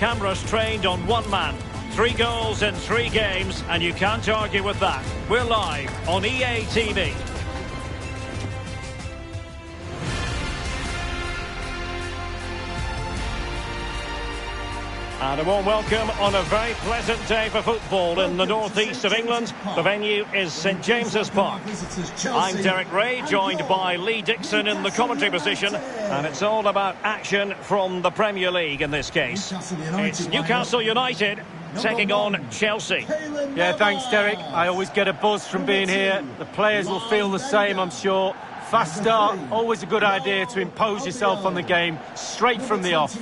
Cameras trained on one man. 3 goals in 3 games, and you can't argue with that. We're live on EA TV. And a warm welcome on a very pleasant day for football in the northeast of England. The venue is St James's Park. I'm Derek Ray, joined by Lee Dixon in the commentary position. And it's all about action from the Premier League in this case. It's Newcastle United taking on Chelsea. Yeah, thanks, Derek. I always get a buzz from being here. The players will feel the same, I'm sure. Fast start, always a good idea to impose yourself on the game straight from the off.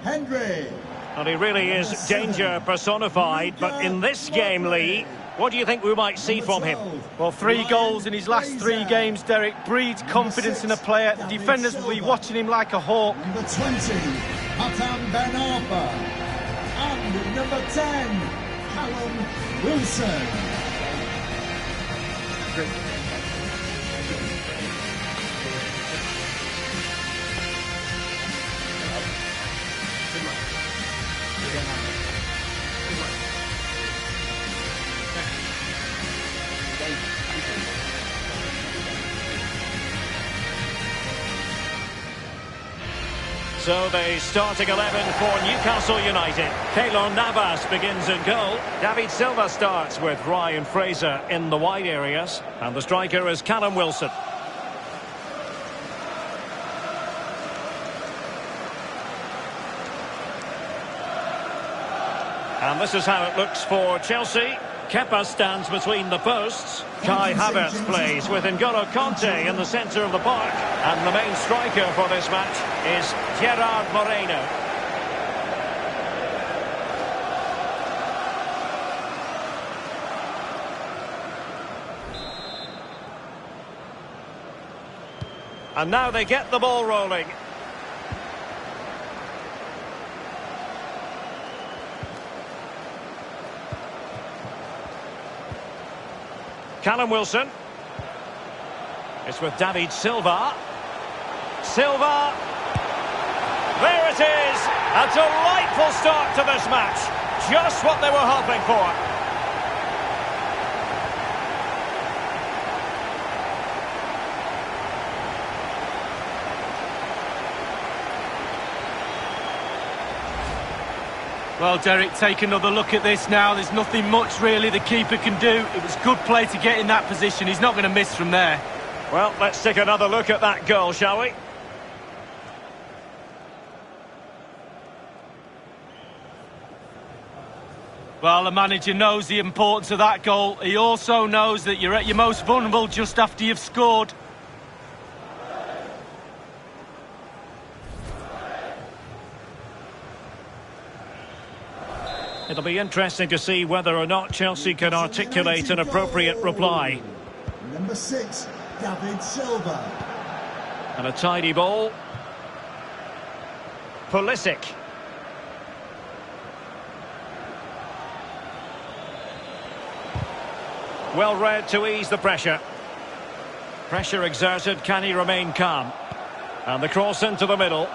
And he really is danger personified, but in this game, Lee, what do you think we might see from him? Well, 3 goals in his last 3 games, Derek, breeds confidence in a player. The defenders will be watching him like a hawk. Number 20, Hatan Ben Arfa. And number 10, Callum Wilson. So the starting 11 for Newcastle United. Keylor Navas begins in goal. David Silva starts with Ryan Fraser in the wide areas. And the striker is Callum Wilson. And this is how it looks for Chelsea. Kepa stands between the posts. Kai Havertz plays with N'Golo Kanté in the centre of the park. And the main striker for this match is Gerard Moreno. And now they get the ball rolling. Callum Wilson. It's with David Silva. Silva. There it is. A delightful start to this match. Just what they were hoping for. Well, Derek, take another look at this now. There's nothing much, really, the keeper can do. It was good play to get in that position. He's not going to miss from there. Well, let's take another look at that goal, shall we? Well, the manager knows the importance of that goal. He also knows that you're at your most vulnerable just after you've scored. It'll be interesting to see whether or not Chelsea can articulate an appropriate reply. Number 6, David Silva. And a tidy ball. Pulisic. Well read to ease the pressure. Pressure exerted, can he remain calm? And the cross into the middle.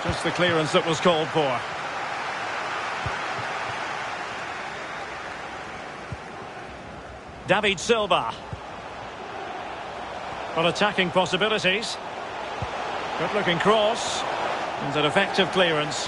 Just the clearance that was called for. David Silva. On attacking possibilities. Good looking cross. And an effective clearance.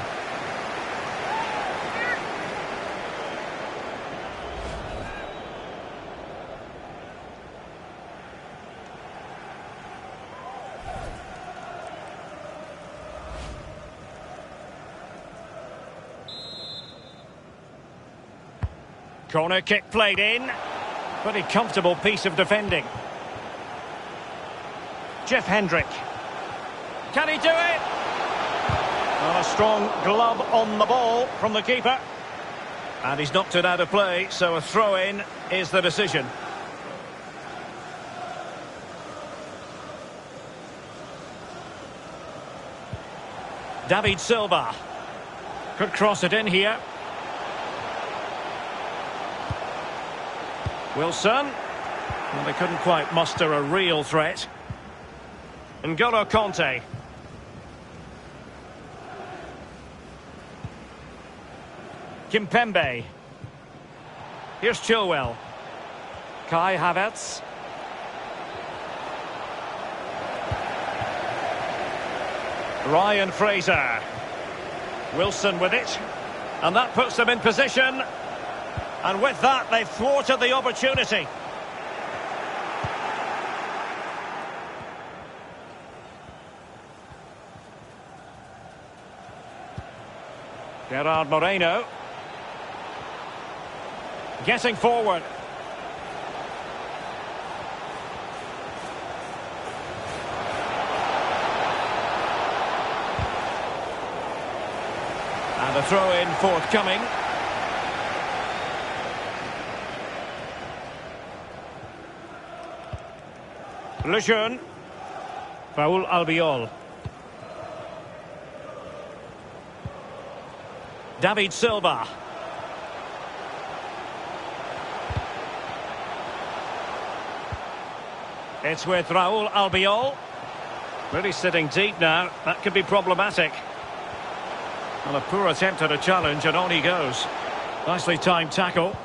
Corner kick played in. Pretty comfortable piece of defending. Jeff Hendrick. Can he do it? Well, a strong glove on the ball from the keeper. And he's knocked it out of play, so a throw-in is the decision. David Silva. Could cross it in here. Wilson. Well, they couldn't quite muster a real threat. N'Golo Kanté. Kimpembe. Here's Chilwell. Kai Havertz. Ryan Fraser. Wilson with it. And that puts them in position. And with that, they've thwarted the opportunity. Gerard Moreno. Getting forward. And a throw-in forthcoming. Lejeune. Raul Albiol. David Silva. It's with Raul Albiol. Really sitting deep now. That could be problematic. And a poor attempt at a challenge, and on he goes. Nicely timed tackle.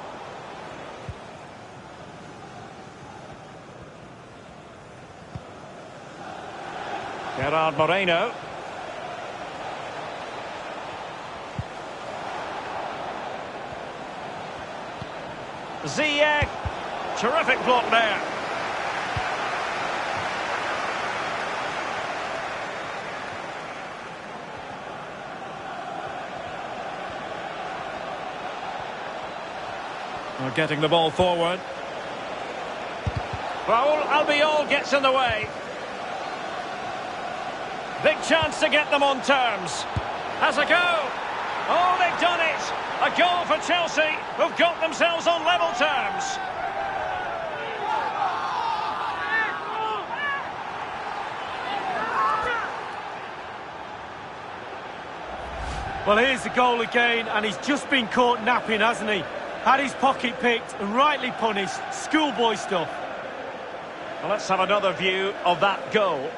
Gerard Moreno. Ziyech. Terrific block there. We're getting the ball forward. Raul Albiol gets in the way. Big chance to get them on terms. Has a go. Oh, they've done it. A goal for Chelsea, who've got themselves on level terms. Well, here's the goal again, and he's just been caught napping, hasn't he? Had his pocket picked and rightly punished. Schoolboy stuff. Well, let's have another view of that goal.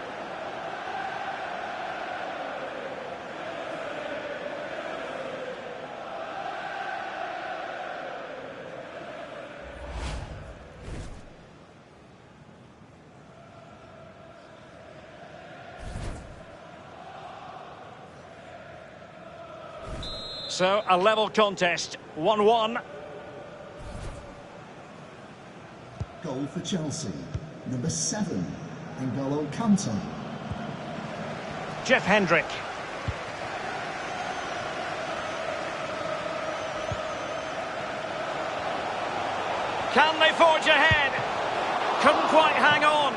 So, a level contest, 1-1. Goal for Chelsea, number 7, N'Golo Kante. Jeff Hendrick. Can they forge ahead? Couldn't quite hang on.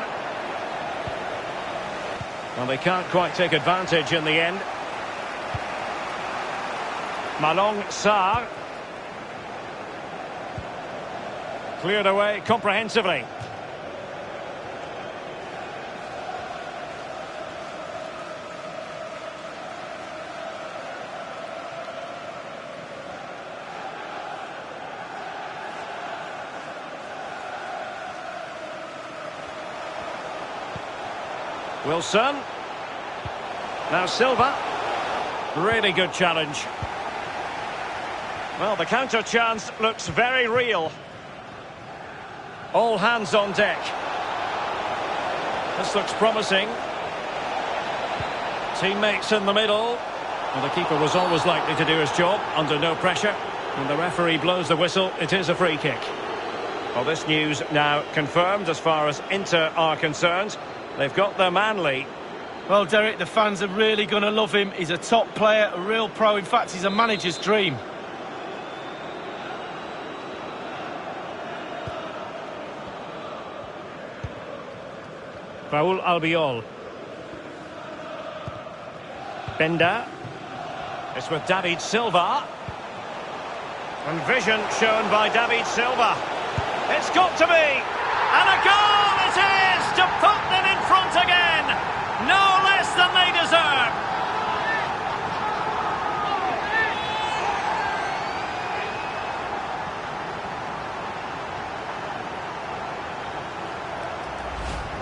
Well, they can't quite take advantage in the end. Malong Sarr. Cleared away comprehensively. Wilson. Now Silva. Really good challenge. Well, the counter chance looks very real. All hands on deck. This looks promising. Teammates in the middle. Well, the keeper was always likely to do his job under no pressure. When the referee blows the whistle, it is a free kick. Well, this news now confirmed as far as Inter are concerned. They've got their man lead. Well, Derek, the fans are really going to love him. He's a top player, a real pro. In fact, he's a manager's dream. Raul Albiol. Benda. It's with David Silva. And vision shown by David Silva. It's got to be. And a goal it is to put them in front again. No less than they deserve.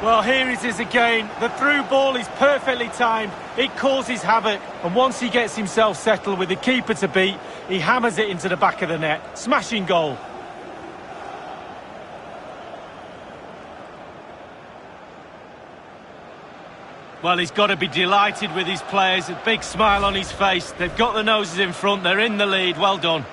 Well, here it is again. The through ball is perfectly timed. It causes havoc. And once he gets himself settled with the keeper to beat, he hammers it into the back of the net. Smashing goal. Well, he's got to be delighted with his players. A big smile on his face. They've got the noses in front. They're in the lead. Well done.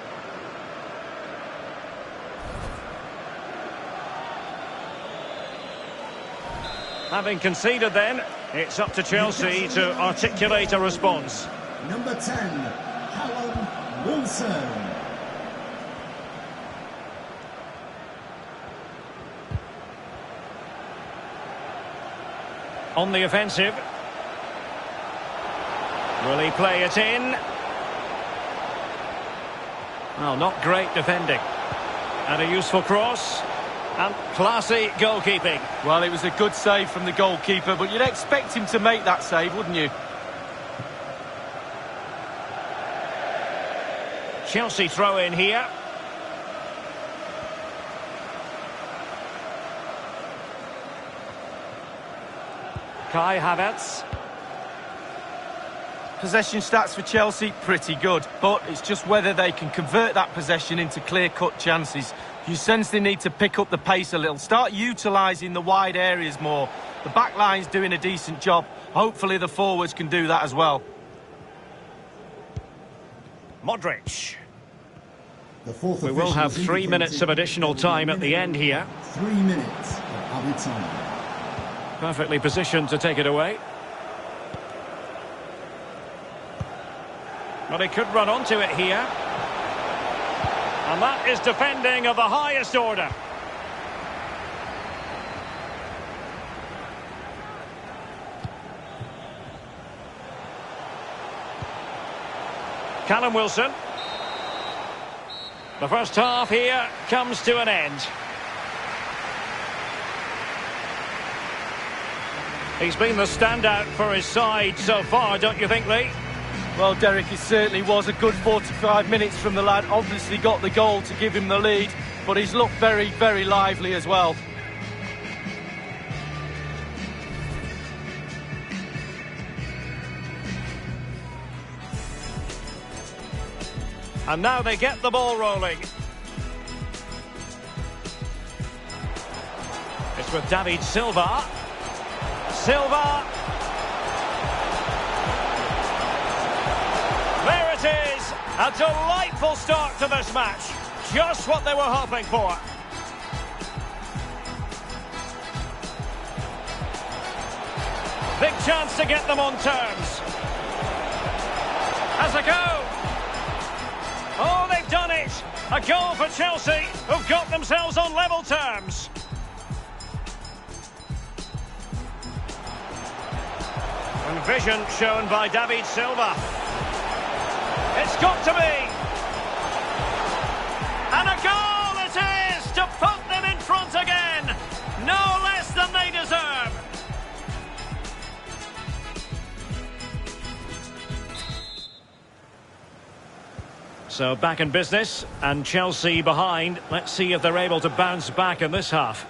Having conceded then, it's up to Chelsea to articulate a response. Number 10, Callum Wilson. On the offensive. Will he play it in? Well, not great defending. And a useful cross. And classy goalkeeping. Well, it was a good save from the goalkeeper, but you'd expect him to make that save, wouldn't you? Chelsea throw in here. Kai Havertz. Possession stats for Chelsea, pretty good. But it's just whether they can convert that possession into clear-cut chances. You sense they need to pick up the pace a little. Start utilising the wide areas more. The back line's doing a decent job. Hopefully the forwards can do that as well. Modric. We will have 3 minutes of additional time at the end here. 3 minutes of added time. Perfectly positioned to take it away. But he could run onto it here. And that is defending of the highest order. Callum Wilson. The first half here comes to an end. He's been the standout for his side so far, don't you think, Lee? Well, Derek, it certainly was a good 45 minutes from the lad. Obviously got the goal to give him the lead, but he's looked very, very lively as well. And now they get the ball rolling. It's with David Silva. Silva. There it is. A delightful start to this match. Just what they were hoping for. Big chance to get them on terms. Has a go. Oh, they've done it. A goal for Chelsea, who've got themselves on level terms. And vision shown by David Silva. It's got to be. And a goal it is to put them in front again. No less than they deserve. So back in business and Chelsea behind. Let's see if they're able to bounce back in this half.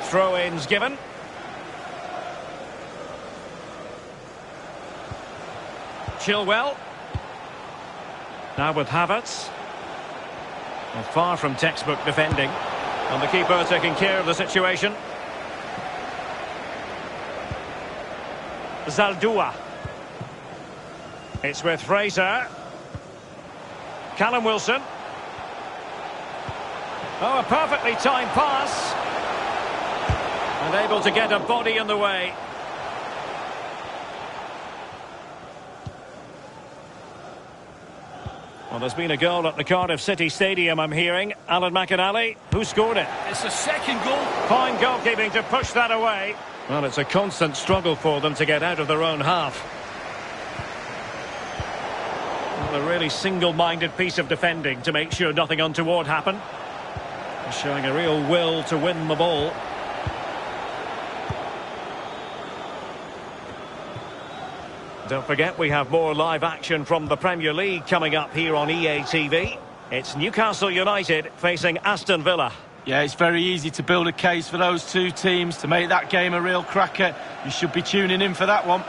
Throw-ins given. Chilwell. Now with Havertz. Well, far from textbook defending. And the keeper taking care of the situation. Zaldua. It's with Fraser. Callum Wilson. Oh, a perfectly timed pass. And able to get a body in the way. Well, there's been a goal at the Cardiff City Stadium, I'm hearing. Alan McInally, who scored it? It's a second goal. Fine goalkeeping to push that away. Well, it's a constant struggle for them to get out of their own half. Well, a really single-minded piece of defending to make sure nothing untoward happened. Showing a real will to win the ball. Don't forget, we have more live action from the Premier League coming up here on EA TV. It's Newcastle United facing Aston Villa. Yeah, it's very easy to build a case for those two teams to make that game a real cracker. You should be tuning in for that one.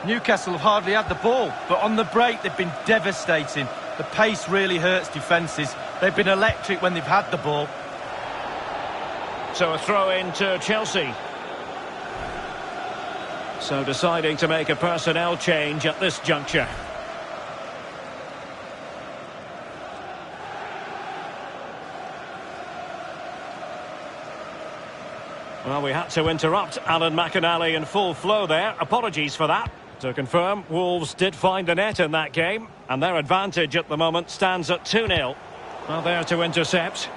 Newcastle have hardly had the ball, but on the break they've been devastating. The pace really hurts defences. They've been electric when they've had the ball. So a throw in to Chelsea. So deciding to make a personnel change at this juncture. Well, we had to interrupt Alan McInally in full flow there. Apologies for that. To confirm, Wolves did find the net in that game, and their advantage at the moment stands at 2-0. Well, there to intercept.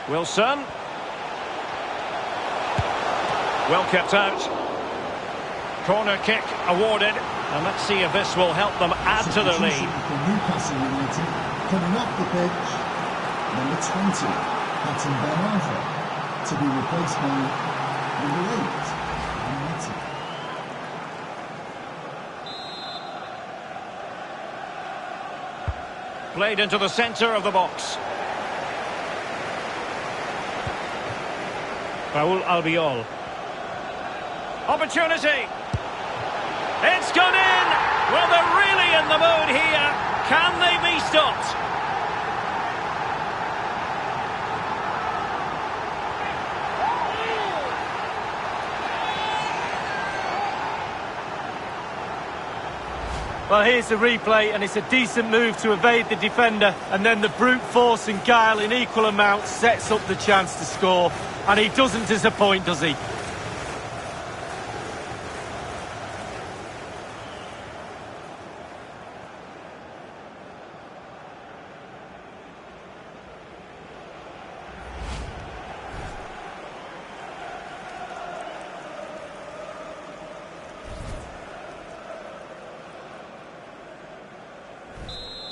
Wilson. Well kept out. Corner kick awarded. And let's see if this will help them add to the lead. For Newcastle United, coming off the pitch, number 20, Captain Ben Arthur, to be replaced by number 8, Played into the centre of the box. Raul Albiol. Opportunity. It's gone in. Well, they're really in the mood here. Can they be stopped? Well, here's the replay, and it's a decent move to evade the defender, and then the brute force and guile in equal amounts sets up the chance to score, and he doesn't disappoint, does he?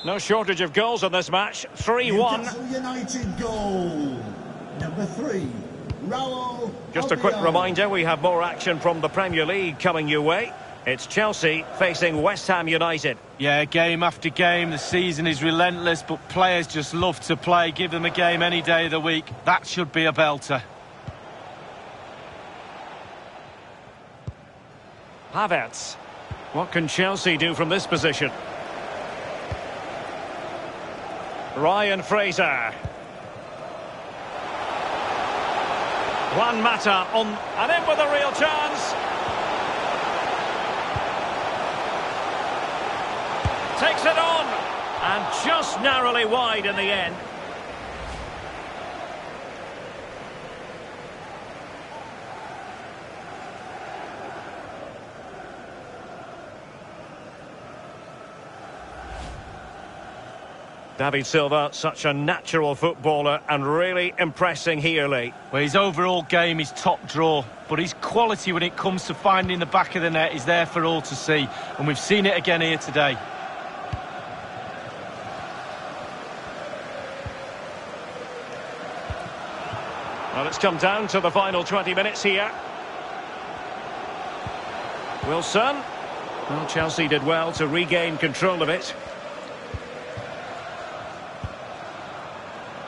No shortage of goals in this match. 3-1. Newcastle United goal. Number 3, Raul Just a quick Albiol. reminder, we have more action from the Premier League coming your way. It's Chelsea facing West Ham United. Yeah, game after game, the season is relentless, but players just love to play. Give them a game any day of the week. That should be a belter. Havertz. What can Chelsea do from this position? Ryan Fraser. Juan Mata on and in with a real chance. Takes it on and just narrowly wide in the end. David Silva, such a natural footballer and really impressing here, Lee. Well, his overall game is top draw, but his quality when it comes to finding the back of the net is there for all to see, and we've seen it again here today. Well, it's come down to the final 20 minutes here. Wilson. Well, Chelsea did well to regain control of it.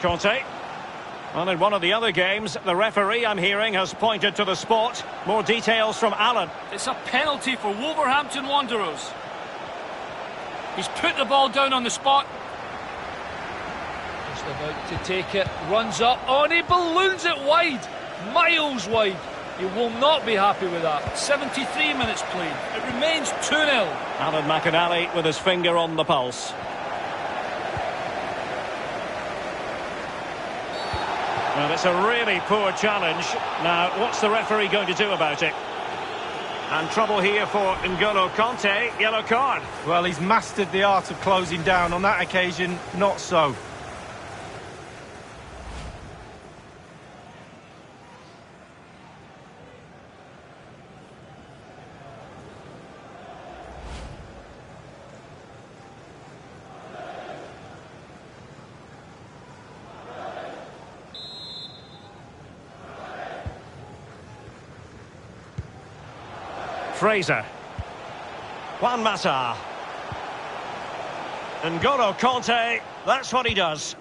Conte. Well, in one of the other games, the referee, I'm hearing, has pointed to the spot. More details from Alan. It's a penalty for Wolverhampton Wanderers. He's put the ball down on the spot. Just about to take it, runs up, and he balloons it wide, miles wide. He will not be happy with that. 73 minutes played. It remains 2-0. Alan McInally with his finger on the pulse. Well, it's a really poor challenge. Now, what's the referee going to do about it? And trouble here for N'Golo Conte, yellow card. Well, he's mastered the art of closing down. On that occasion, not so. Fraser. Juan Mata. N'Golo Conte, that's what he does.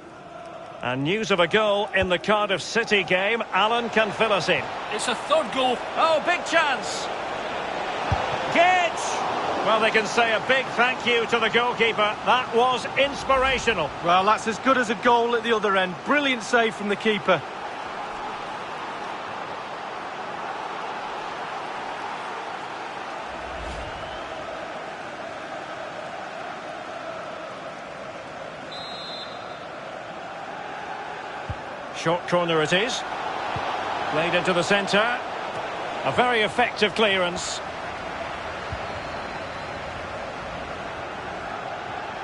And news of a goal in the Cardiff City game. Alan can fill us in. It's a third goal. Oh, big chance. Gedge! Well, they can say a big thank you to the goalkeeper. That was inspirational. Well, that's as good as a goal at the other end. Brilliant save from the keeper. Short corner it is. Played into the centre. A very effective clearance.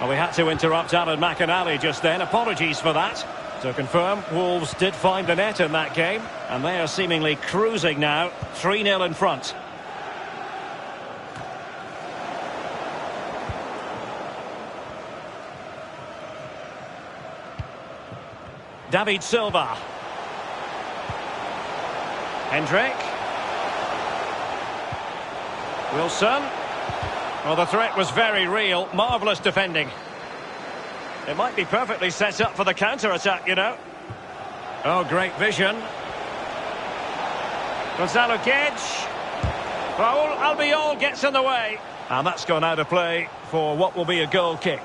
Well, we had to interrupt Alan McInally just then. Apologies for that. To confirm, Wolves did find the net in that game, and they are seemingly cruising now, 3-0 in front. David Silva. Hendrick. Wilson. Well, the threat was very real. Marvellous defending. It might be perfectly set up for the counter-attack, you know. Oh, great vision. Gonzalo Gedge. Raul Albiol gets in the way. And that's gone out of play for what will be a goal kick.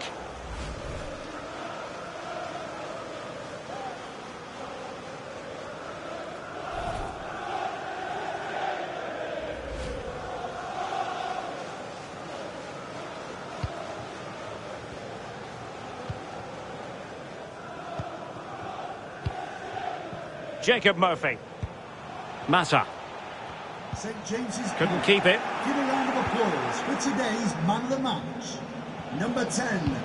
Jacob Murphy. Mata. St James's Couldn't Park. keep it. Give a round of applause for today's man of the match. Number 10.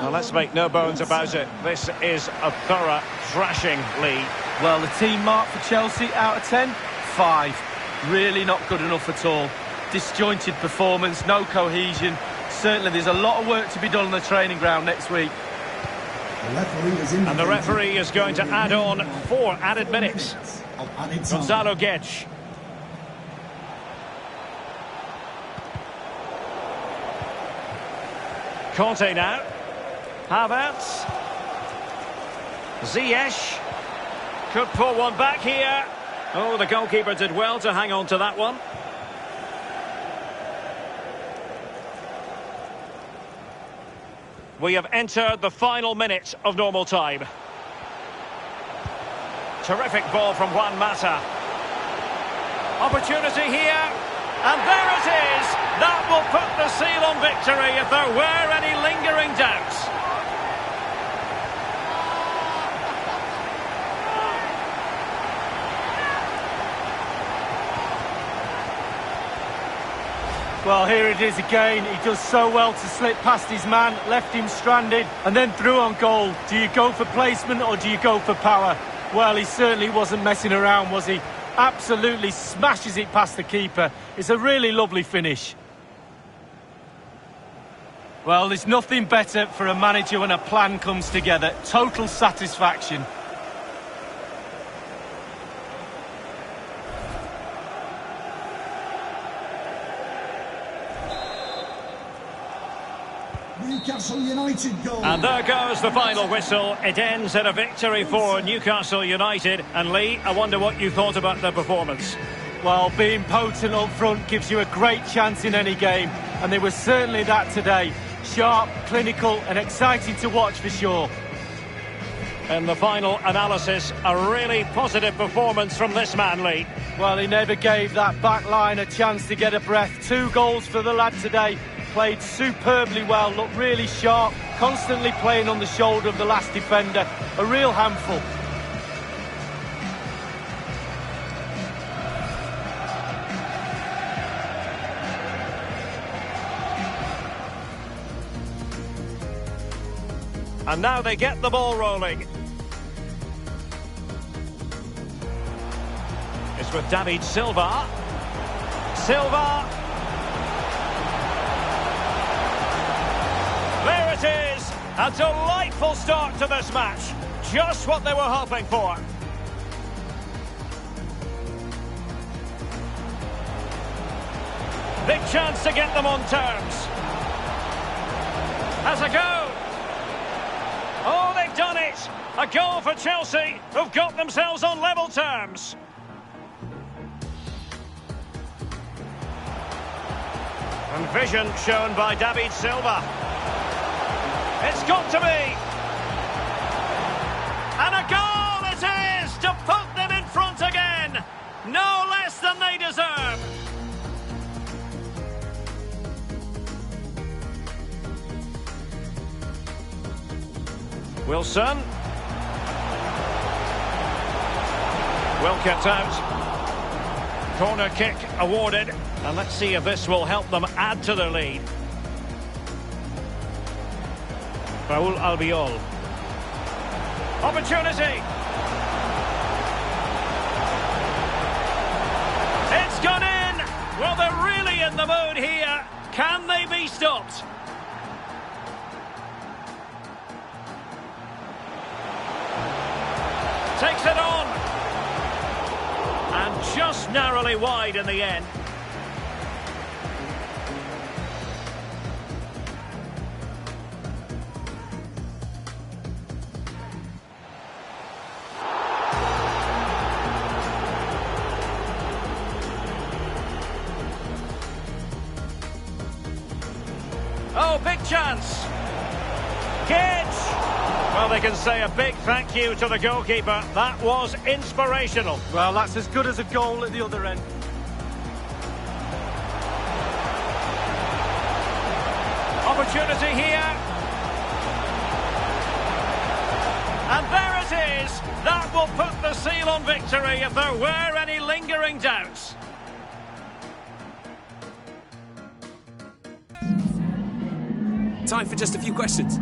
Well, let's make no bones about it. This is a thorough thrashing, Lee. Well, the team mark for Chelsea out of 10, 5. Really not good enough at all. Disjointed performance, no cohesion. Certainly there's a lot of work to be done on the training ground next week. And the referee is going to add on 4 added minutes. Gonzalo Gedge. Conte now. Havertz. Ziyech. Could pull one back here. Oh, the goalkeeper did well to hang on to that one. We have entered the final minute of normal time. Terrific ball from Juan Mata. Opportunity here. And there it is. That will put the seal on victory if there were any lingering doubts. Well, here it is again. He does so well to slip past his man, left him stranded, and then through on goal. Do you go for placement or do you go for power? Well, he certainly wasn't messing around, was he? Absolutely smashes it past the keeper. It's a really lovely finish. Well, there's nothing better for a manager when a plan comes together. Total satisfaction. Newcastle United goal. And there goes the final whistle. It ends in a victory for Newcastle United. And Lee, I wonder what you thought about their performance. Well, being potent up front gives you a great chance in any game. And they were certainly that today. Sharp, clinical and exciting to watch for sure. In the final analysis, a really positive performance from this man, Lee. Well, he never gave that back line a chance to get a breath. 2 goals for the lad today. Played superbly well, looked really sharp, constantly playing on the shoulder of the last defender. A real handful. And now they get the ball rolling. It's with David Silva. Silva. There it is. A delightful start to this match. Just what they were hoping for. Big chance to get them on terms. Has a go. Oh, they've done it. A goal for Chelsea, who've got themselves on level terms. And vision shown by David Silva. It's got to be. And a goal it is to put them in front again. No less than they deserve. Wilson. Well kept out. Corner kick awarded. And let's see if this will help them add to their lead. Raul Albiol. Opportunity. It's gone in. Well, they're really in the mood here. Can they be stopped? Takes it on. And just narrowly wide in the end. Oh, big chance. Gage. Well, they can say a big thank you to the goalkeeper. That was inspirational. Well, that's as good as a goal at the other end. Opportunity here. And there it is. That will put the seal on victory if there were any lingering doubts. Time for just a few questions.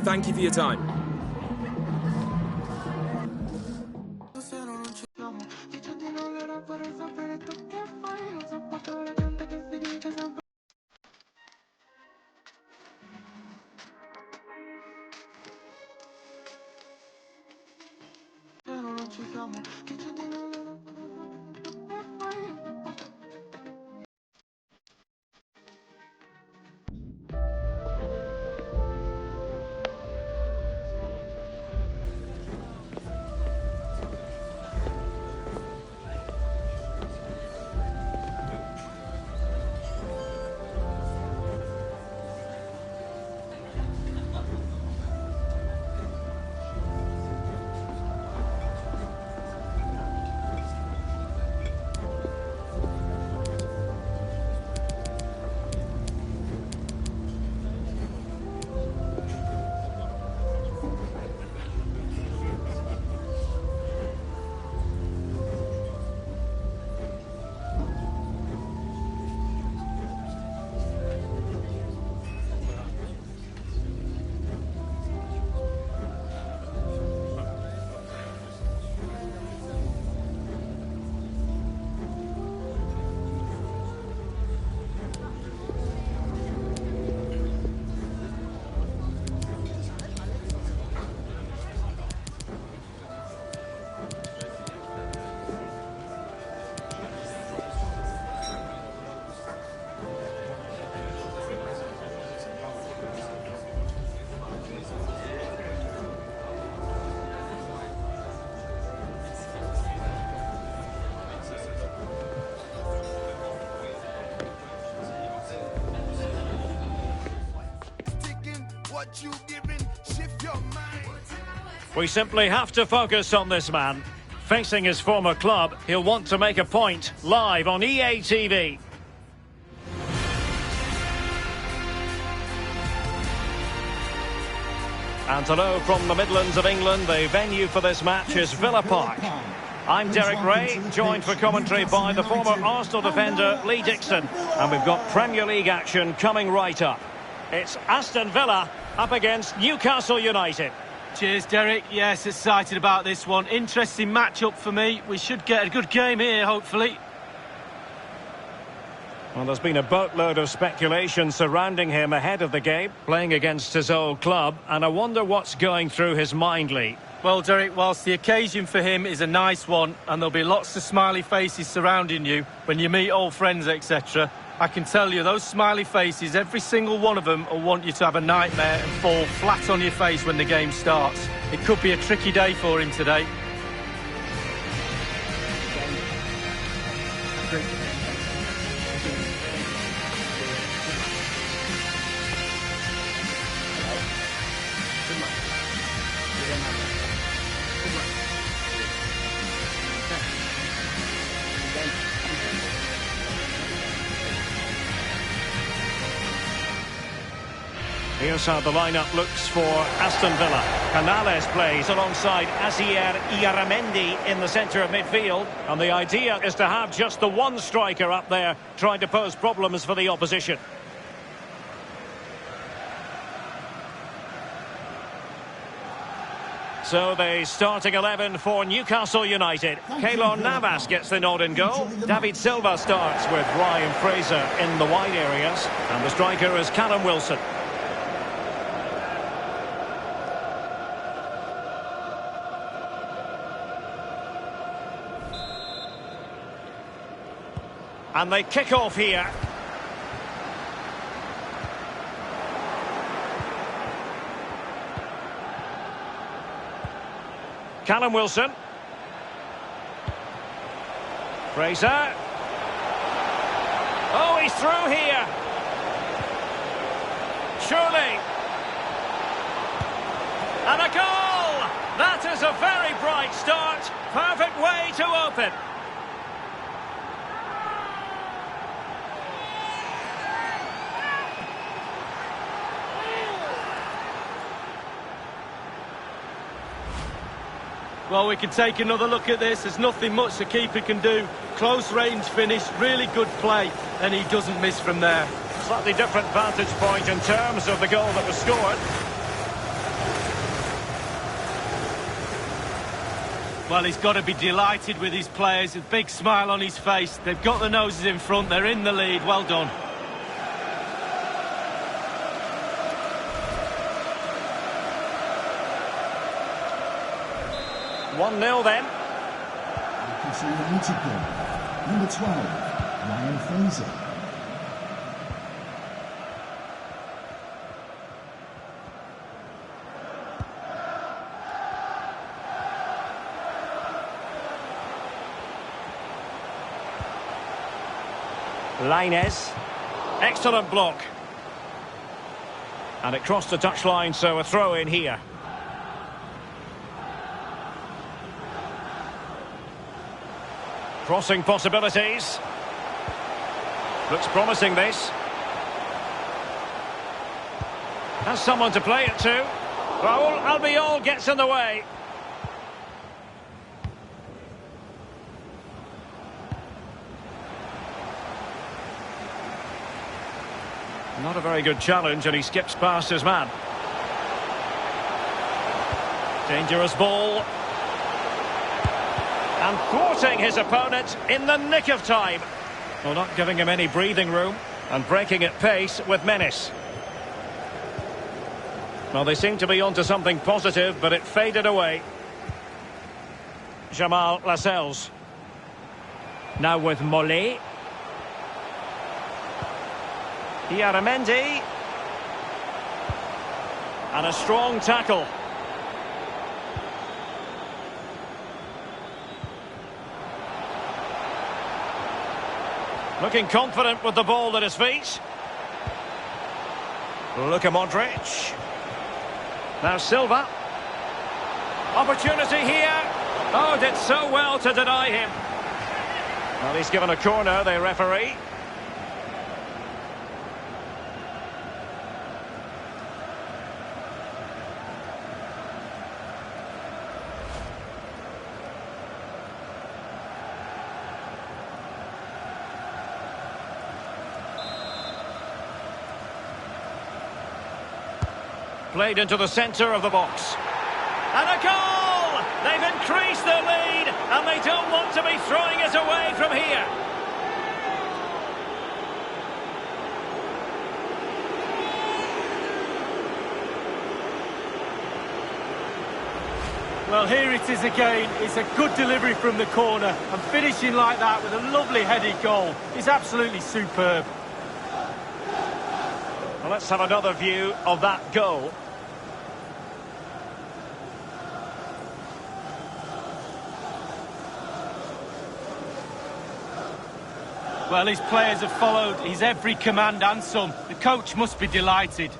Thank you for your time. what you giving, shift your mind. We simply have to focus on this man. Facing his former club, he'll want to make a point. Live on EA TV. And hello from the Midlands of England. The venue for this match is Villa Park. I'm Derek Ray, joined for commentary by the former Arsenal defender Lee Dixon. And we've got Premier League action coming right up. It's Aston Villa up against Newcastle United. Cheers, Derek. Yes, excited about this one. Interesting matchup for me. We should get a good game here, hopefully. Well, there's been a boatload of speculation surrounding him ahead of the game, playing against his old club, and I wonder what's going through his mind, Lee. Well, Derek, whilst the occasion for him is a nice one, and there'll be lots of smiley faces surrounding you when you meet old friends, etc., I can tell you, those smiley faces, every single one of them will want you to have a nightmare and fall flat on your face when the game starts. It could be a tricky day for him today. Here's how the lineup looks for Aston Villa. Canales plays alongside Asier Iaramendi in the centre of midfield. And the idea is to have just the one striker up there trying to pose problems for the opposition. So the starting 11 for Newcastle United. Keylor Navas gets the nod in goal. David Silva starts with Ryan Fraser in the wide areas. And the striker is Callum Wilson. And they kick off here. Callum Wilson. Fraser. Oh, he's through here. Surely. And a goal! That is a very bright start. Perfect way to open. Well, we can take another look at this. There's nothing much the keeper can do. Close range finish, really good play, and he doesn't miss from there. Slightly different vantage point in terms of the goal that was scored. Well, he's got to be delighted with his players. A big smile on his face. They've got the noses in front. They're in the lead. Well done. 1-0 then. Newcastle United goal. Number 12, Ryan Fraser. Lainez. Excellent block. And it crossed the touchline, so a throw in here. Crossing possibilities. Looks promising, this. Has someone to play it to. Raul Albiol gets in the way. Not a very good challenge, and he skips past his man. Dangerous ball. And thwarting his opponent in the nick of time. Well, not giving him any breathing room and breaking at pace with menace. Well, they seem to be onto something positive, but it faded away. Jamal Lascelles. Now with Mollet. Iaramendi. And a strong tackle. Looking confident with the ball at his feet. Luka Modric. Now Silva. Opportunity here. Oh, did so well to deny him. Well, he's given a corner, the referee. Played into the centre of the box. And a goal! They've increased their lead, and they don't want to be throwing it away from here. Well, here it is again. It's a good delivery from the corner, and finishing like that with a lovely headed goal is absolutely superb. Well, let's have another view of that goal. Well, his players have followed his every command and some. The coach must be delighted.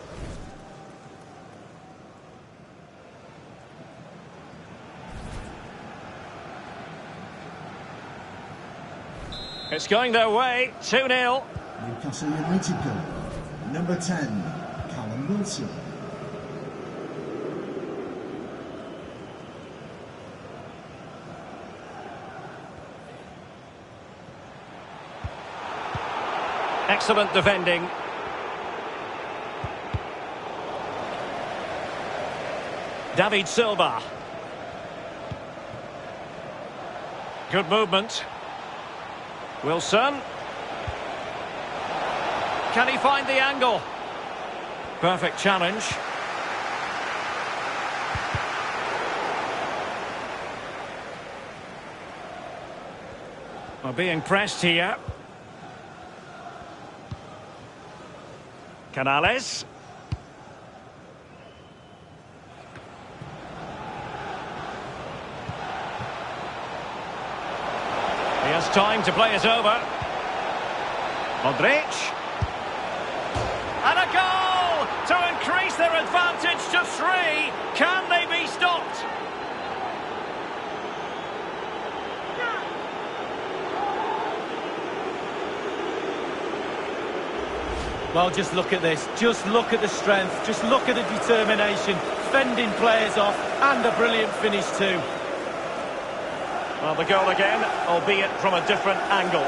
It's going their way, 2-0. Newcastle United goal. Number 10, Callum Wilson. Excellent defending. David Silva. Good movement. Wilson. Can he find the angle? Perfect challenge. We're being pressed here. Canales. He has time to play it over. Modric. And a goal to increase their advantage to 3. Can they be stopped? Well, just look at this. Just look at the strength. Just look at the determination. Fending players off, and a brilliant finish too. Well, the goal again, albeit from a different angle.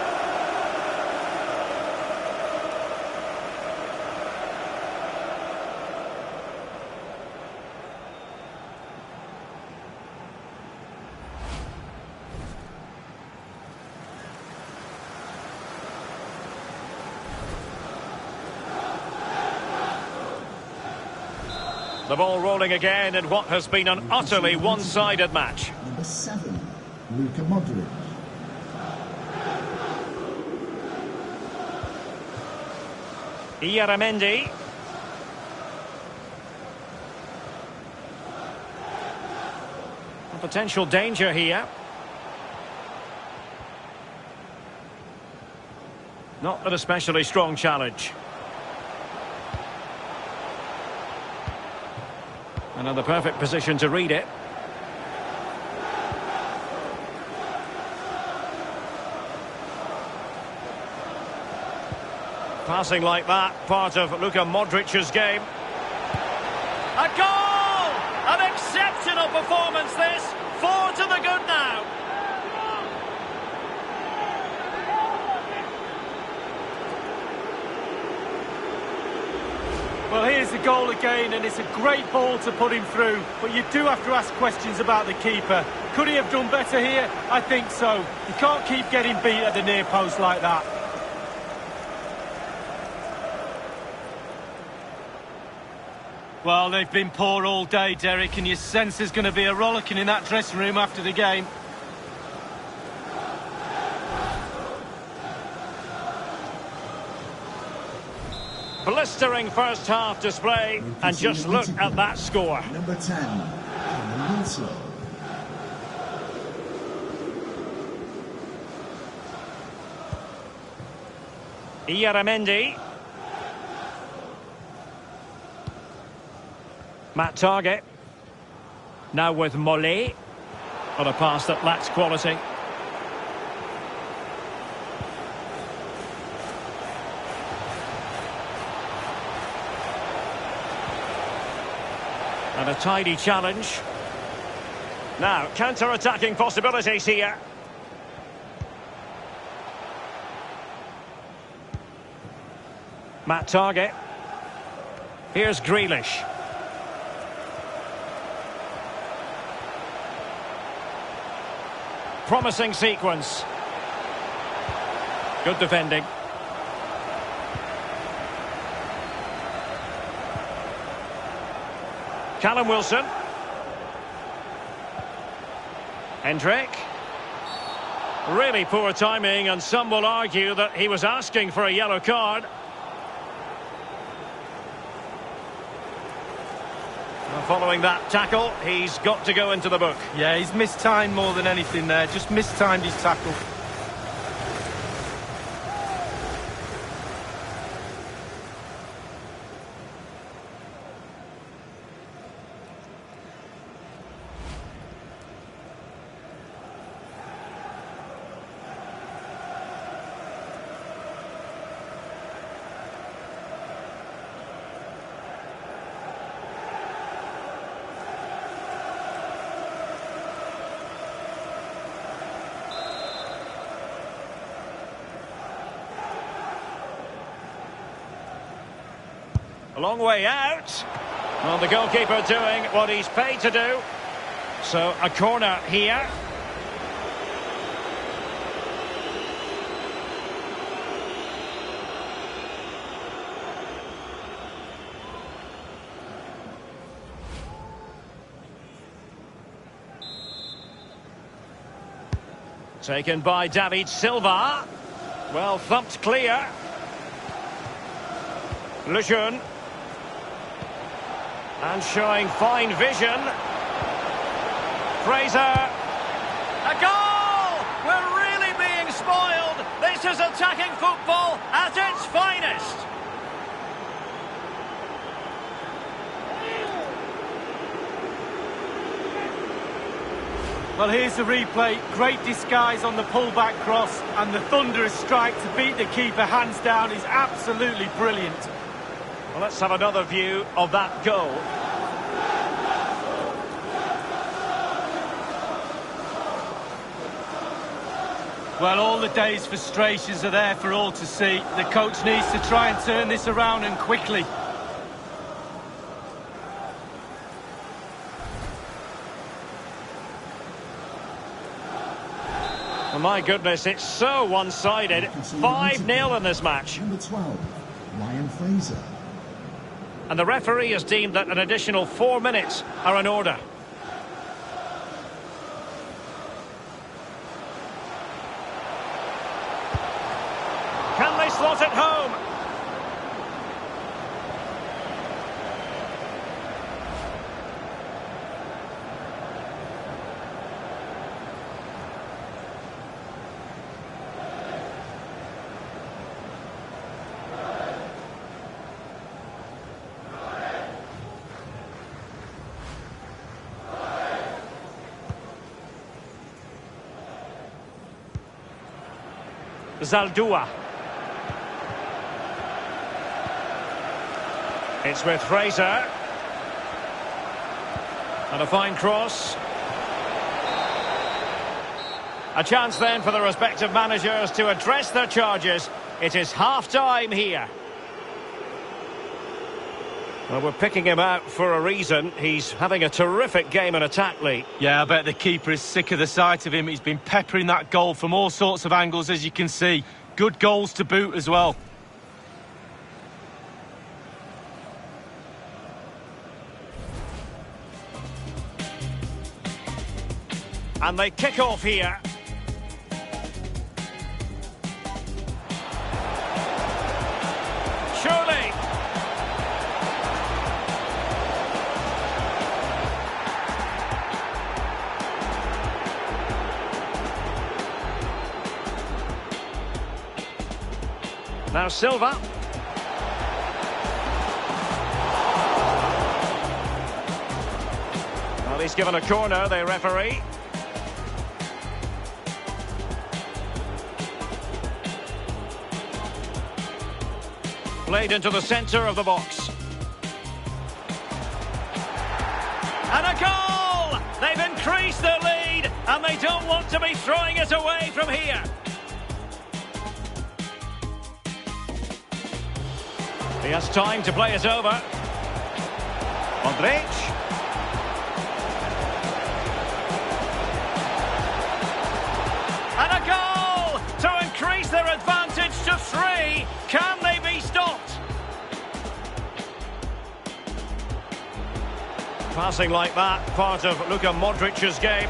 The ball rolling again in what has been an utterly one-sided match. Number 7, Luka Modric. Ieramendi. A potential danger here. Not an especially strong challenge. Another perfect position to read it. Passing like that, part of Luka Modric's game. A goal! An exceptional performance this. 4 to the good now. Well, here's the goal again, and it's a great ball to put him through. But you do have to ask questions about the keeper. Could he have done better here? I think so. You can't keep getting beat at the near post like that. Well, they've been poor all day, Derek, and you sense there's going to be a rollicking in that dressing room after the game. Blistering first half display, and just look at that score. Number 10, Callum Wilson. Ieramendi. Matt Target. Now with Mollet. On a pass that lacks quality. And a tidy challenge. Now, counter-attacking possibilities here. Matt Target. Here's Grealish. Promising sequence. Good defending. Callum Wilson. Hendrick. Really poor timing, and some will argue that he was asking for a yellow card. Following that tackle, he's got to go into the book. Yeah, he's mistimed more than anything there. Just mistimed his tackle. A long way out. Well, the goalkeeper doing what he's paid to do. So, a corner here. Taken by David Silva. Well thumped clear. Lejeune. And showing fine vision. Fraser. A goal! We're really being spoiled. This is attacking football at its finest. Well, here's the replay. Great disguise on the pullback cross, and the thunderous strike to beat the keeper hands down is absolutely brilliant. Well, let's have another view of that goal. Well, all the day's frustrations are there for all to see. The coach needs to try and turn this around, and quickly. Oh, my goodness, it's so one-sided. 5-0 in this match. Number 12, Ryan Fraser. And the referee has deemed that an additional 4 minutes are in order. Can they slot it home? Zaldua. It's with Fraser. And a fine cross. A chance then for the respective managers to address their charges. It is half-time here. Well, we're picking him out for a reason. He's having a terrific game in attack, Lee. Yeah, I bet the keeper is sick of the sight of him. He's been peppering that goal from all sorts of angles, as you can see. Good goals to boot as well. And they kick off here. Surely. Now Silva. He's given a corner, the referee. Played into the centre of the box. And a goal! They've increased their lead, and they don't want to be throwing it away from here. He has time to play it over. Modric. And a goal to increase their advantage to 3. Can they be stopped? Passing like that, part of Luka Modric's game.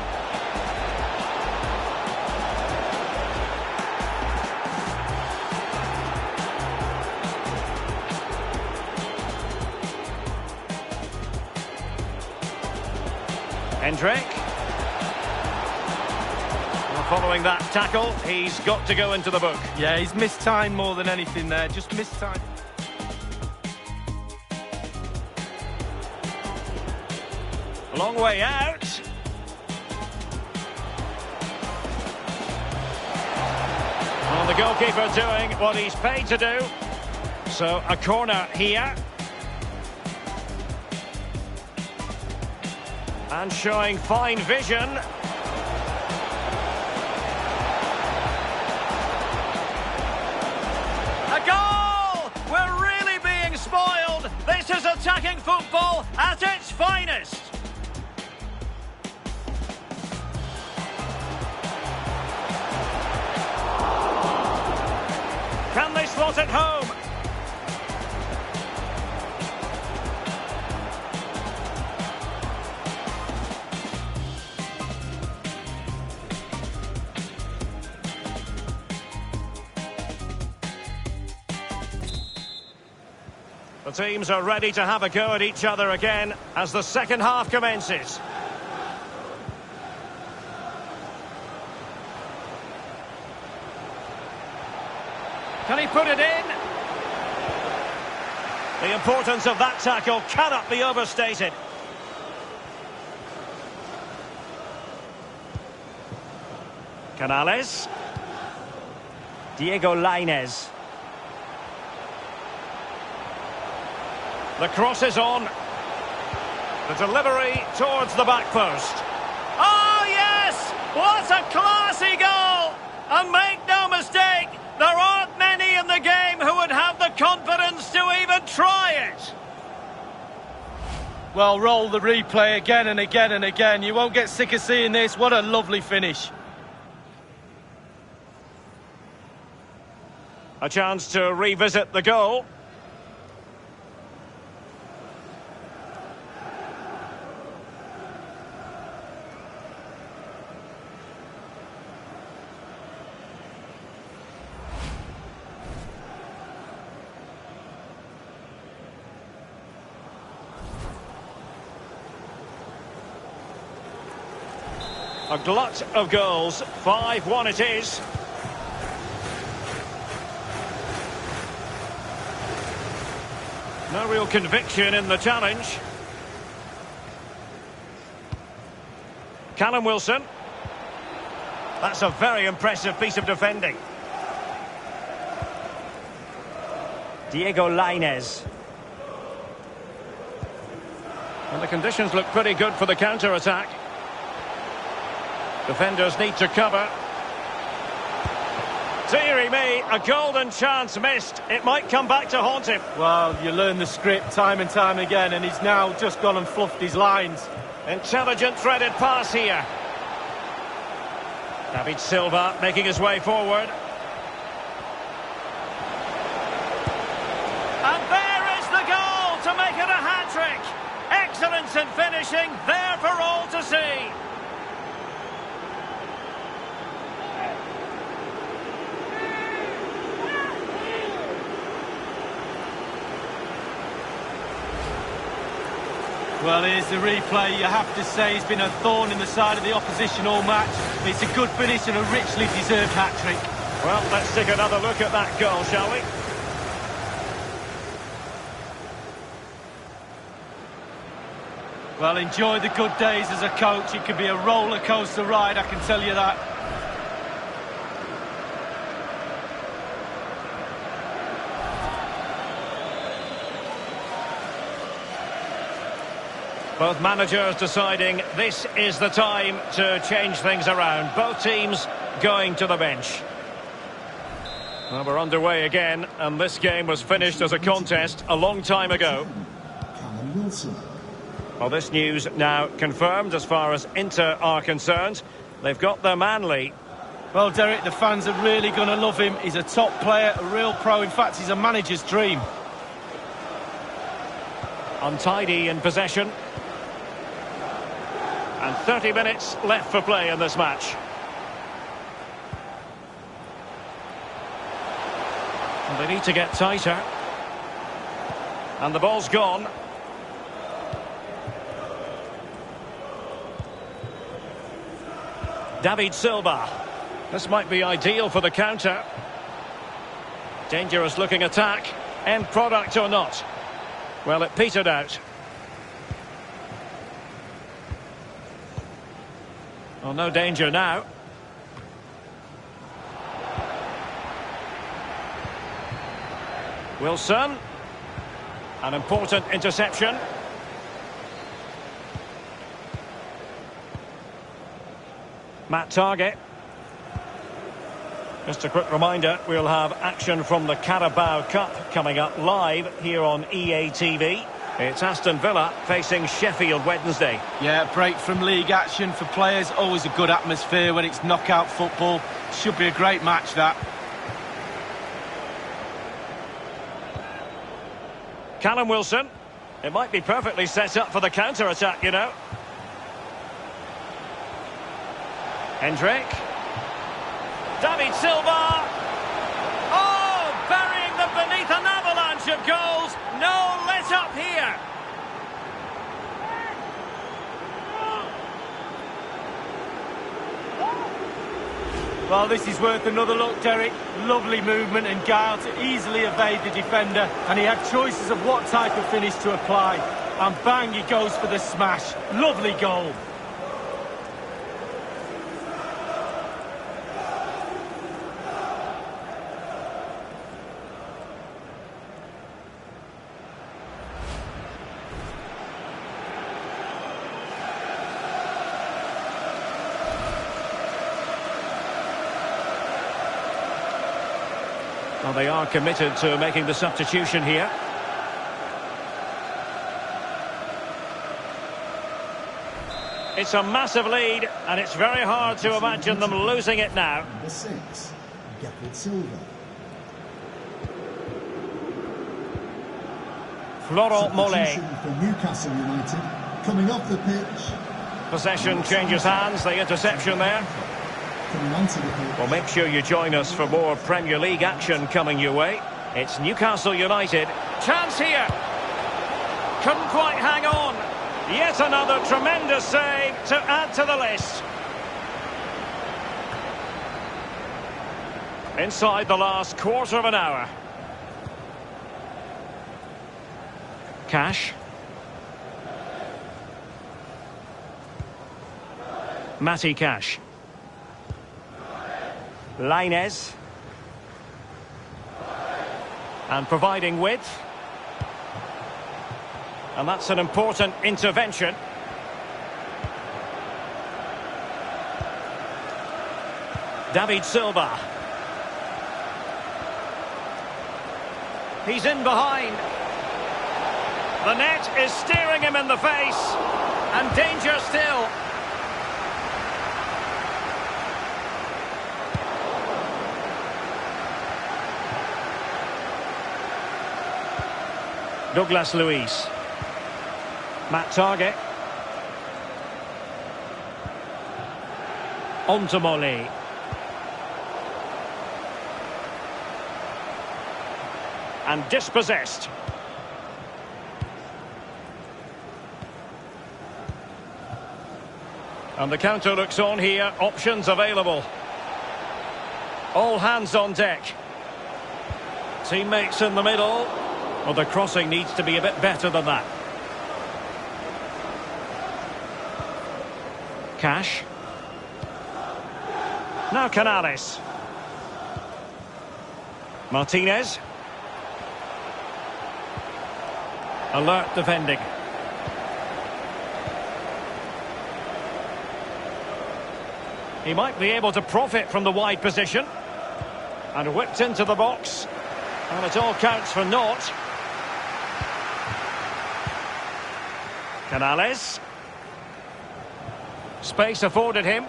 Hendrick. Well, following that tackle, he's got to go into the book. Yeah, he's missed time more than anything there, just missed time. A long way out. Well, the goalkeeper doing what he's paid to do. So a corner here. And showing fine vision. A goal! We're really being spoiled. This is attacking football at its finest. Can they slot it home? The teams are ready to have a go at each other again as the second half commences. Can he put it in? The importance of that tackle cannot be overstated. Canales. Diego Lainez. The cross is on. The delivery towards the back post. Oh, yes! What a classy goal! And make no mistake, there aren't many in the game who would have the confidence to even try it. Well, roll the replay again and again and again. You won't get sick of seeing this. What a lovely finish. A chance to revisit the goal. A glut of goals, 5-1 it is. No real conviction in the challenge. Callum Wilson. That's a very impressive piece of defending. Diego Lainez. And the conditions look pretty good for the counter-attack. Defenders need to cover. Deary me, a golden chance missed. It might come back to haunt him. Well, you learn the script time and time again, and he's now just gone and fluffed his lines. Intelligent threaded pass here. David Silva making his way forward. And there is the goal to make it a hat-trick. Excellence in finishing, there for all to see. Well, here's the replay. You have to say he's been a thorn in the side of the opposition all match. It's a good finish and a richly deserved hat-trick. Well, let's take another look at that goal, shall we? Well, enjoy the good days as a coach. It could be a roller coaster ride, I can tell you that. Both managers deciding this is the time to change things around. Both teams going to the bench. Well, we're underway again, and this game was finished as a contest a long time ago. Callum Wilson. Well, this news now confirmed as far as Inter are concerned. They've got their man, Lee. Well, Derek, the fans are really going to love him. He's a top player, a real pro. In fact, he's a manager's dream. Untidy in possession. And 30 minutes left for play in this match. And they need to get tighter. And the ball's gone. David Silva. This might be ideal for the counter. Dangerous looking attack. End product or not? Well, it petered out. Well, no danger now. Wilson. An important interception. Matt Target. Just a quick reminder, we'll have action from the Carabao Cup coming up live here on EA TV. It's Aston Villa facing Sheffield Wednesday. Yeah, break from league action for players. Always a good atmosphere when it's knockout football. Should be a great match, that. Callum Wilson. It might be perfectly set up for the counter-attack, you know. Hendrick. David Silva. Oh, burying them beneath an avalanche of goals. No let up here. Well, this is worth another look, Derek. Lovely movement and guile to easily evade the defender. And he had choices of what type of finish to apply. And bang, he goes for the smash. Lovely goal. Well, they are committed to making the substitution here. It's a massive lead, and it's very hard to imagine them losing it now. Number 6, David Silva. Florent Mollet. Substitution for Newcastle United. Coming off the pitch. Possession changes hands, the interception there. Coming onto the pitch. Well, make sure you join us for more Premier League action coming your way. It's Newcastle United. Chance here. Couldn't quite hang on. Yet another tremendous save to add to the list. Inside the last quarter of an hour. Cash. Matty Cash. Lainez. And providing width. And that's an important intervention. David Silva. He's in behind. The net is staring him in the face. And danger still. Douglas Luiz. Matt Target. On to Mollet. And dispossessed. And the counter looks on here. Options available. All hands on deck. Teammates in the middle. Well, the crossing needs to be a bit better than that. Cash. Now Canales. Martinez. Alert defending. He might be able to profit from the wide position. And whipped into the box. And it all counts for naught. Canales. Space afforded him.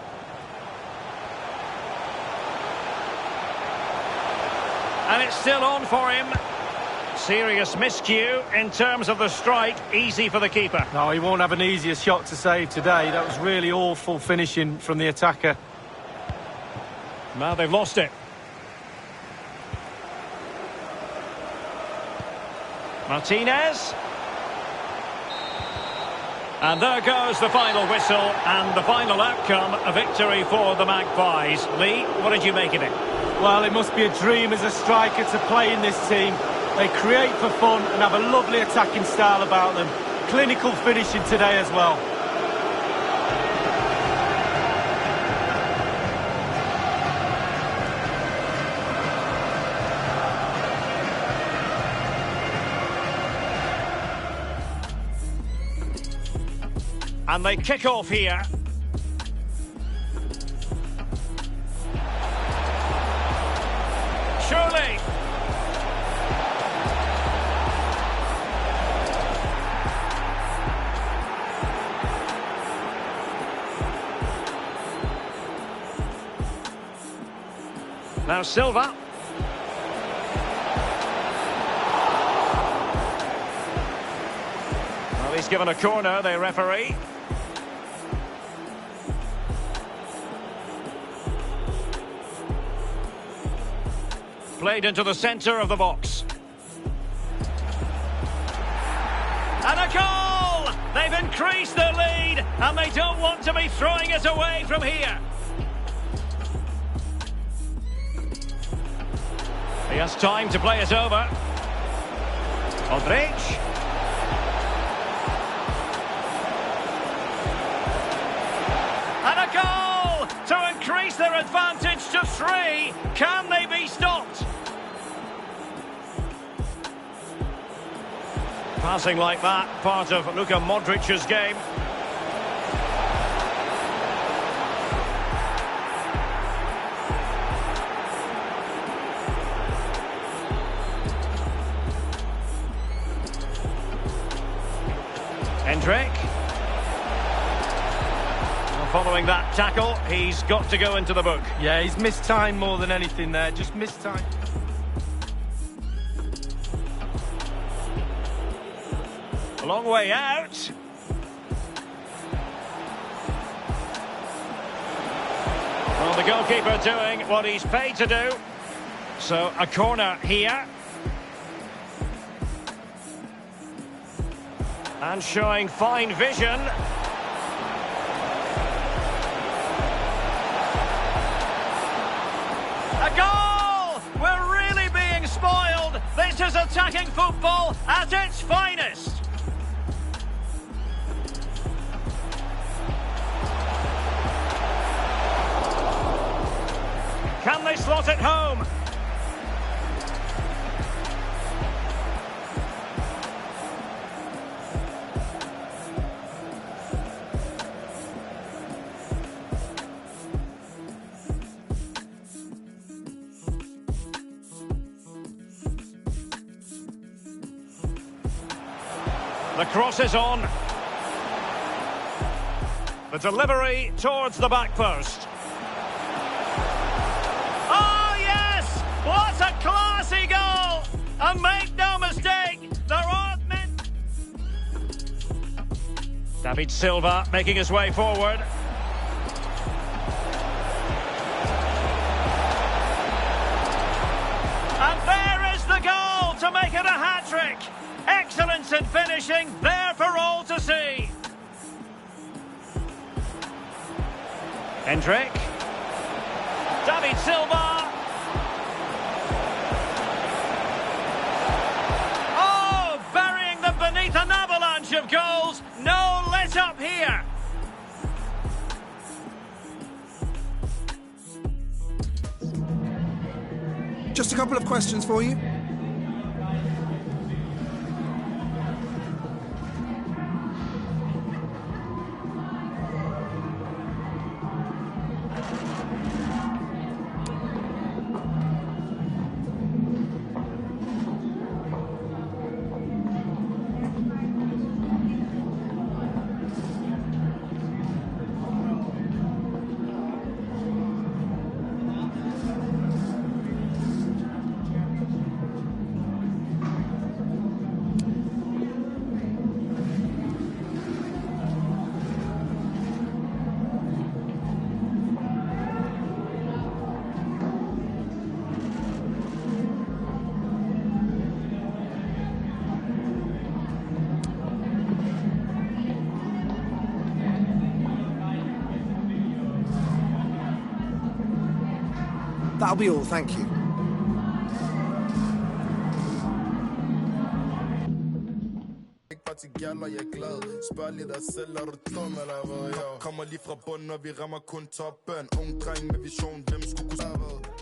And it's still on for him. Serious miscue in terms of the strike. Easy for the keeper. No, he won't have an easier shot to save today. That was really awful finishing from the attacker. Now they've lost it. Martinez. And there goes the final whistle and the final outcome, a victory for the Magpies. Lee, what did you make of it? Well, it must be a dream as a striker to play in this team. They create for fun and have a lovely attacking style about them. Clinical finishing today as well. And they kick off here. Surely. Now Silva. Well, he's given a corner, the referee. Played into the centre of the box. And a goal! They've increased their lead, and they don't want to be throwing it away from here. He has time to play it over. Modric. And a goal to increase their advantage to 3. Can they be stopped? Passing like that, part of Luka Modric's game. Hendrick. Following that tackle, he's got to go into the book. Yeah, he's missed time more than anything there. Just missed time. A long way out. Well, the goalkeeper doing what he's paid to do. So, a corner here. And showing fine vision. A goal! We're really being spoiled. This is attacking football at its finest. Can they slot it home? The cross is on. The delivery towards the back post. Oh, yes! What a classy goal! And make no mistake, there aren't men... David Silva making his way forward. And there is the goal to make it a hat-trick. Excellence in finishing, there for all to see. Hendrick. David Silva. Oh, burying them beneath an avalanche of goals. No let up here. Just a couple of questions for you. That'll be all, thank you. Kommer lige fra bunden, og vi rammer kun toppen. Ung dreng, men vision, hvem skulle kunne